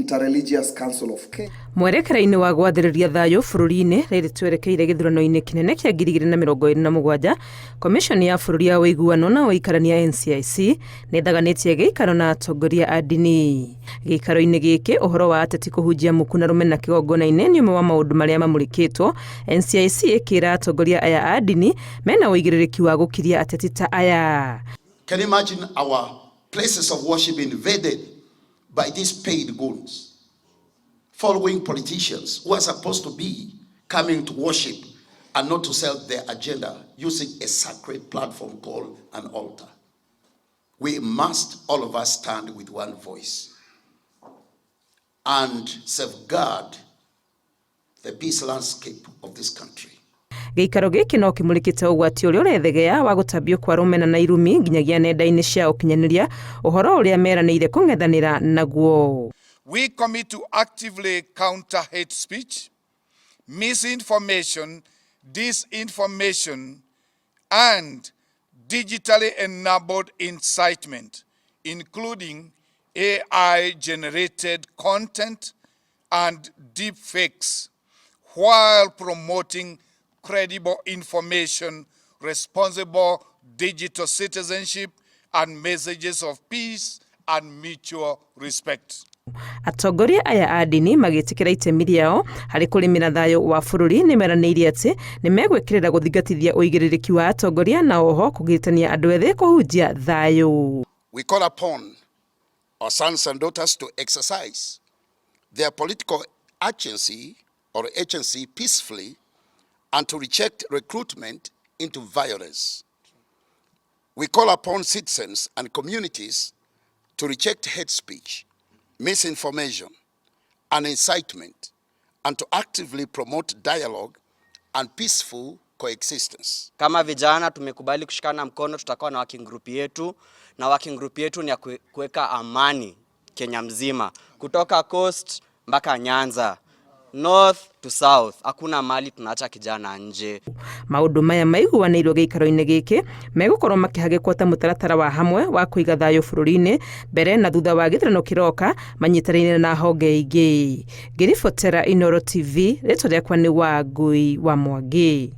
Interreligious Council of Kenya. Mwerekera-inĩ wa gwathĩrĩria thayũ bũrũri-inĩ rĩrĩ twerekeire gĩthurano-inĩ kĩnene kĩa 2027, Komishoni ya bũrũri ya ũiguano na ũikarania NCIC nĩthaganĩtie gĩikaro na atongoria a ndini. Gĩikaro-inĩ gĩkĩ ũhoro wa ateti kũhunjia mũkuna rũmena na kĩgongona-inĩ nĩ ũmwe wa maũndũ marĩa mamũrĩkĩtwo, NCIC ĩkĩra atongoria aya a ndini mena ũigĩrĩrĩki wa gũkiria ateti ta aya. Can you imagine our places of worship invaded by these paid goons, following politicians who are supposed to be coming to worship and not to sell their agenda using a sacred platform called an altar? We must, all of us, stand with one voice and safeguard the peace landscape of this country. Gĩikaro gĩkĩ no kĩmũrĩkĩte ũgwati ũrĩa ũrethegea wa gũtambio kwa rũmena na irumi nginyagia nenda-inĩ cia ũkinyanĩria ũhoro ũrĩa meranĩire kũng'ethanĩra naguo. We commit to actively counter hate speech, misinformation, disinformation, and digitally enabled incitement, including AI-generated content and deepfakes, while promoting credible information, responsible digital citizenship, and messages of peace and mutual respect. Atongoria aya a ndini magĩtĩkĩra itemi rĩao harĩ kũrĩmĩra thayũ wa bũrũri nĩmeranĩire atĩ nĩmegwĩkĩrĩra gũthingatithia ũigĩrĩrĩki wa atongoria na oho kũgirĩtania andũ ethĩ kũhunjia thayũ. We call upon our sons and daughters to exercise their political agency peacefully and to reject recruitment into violence. We call upon citizens and communities to reject hate speech, misinformation, and incitement, and to actively promote dialogue and peaceful coexistence. Kama vijana tumekubali kushikana mkono, tutakuwa na working group yetu, na working group yetu ni ya kuweka amani Kenya mzima, kutoka coast mpaka Nyanza, north to south, hakuna mali tunaacha kijana nje. Maũndũ maya maiguanĩirwo gĩikaro-inĩ gĩkĩ megũkorwo makĩhagĩkwo ta mũtaratara wa hamwe wa kũiga thayũ bũrũri-inĩ mbere na thutha wa gĩthurano kĩroka manyitanĩire na honge ingĩ. Ngĩribotera Inooro TV, rĩtwa rĩakwa nĩ Wangui wa Mwangi.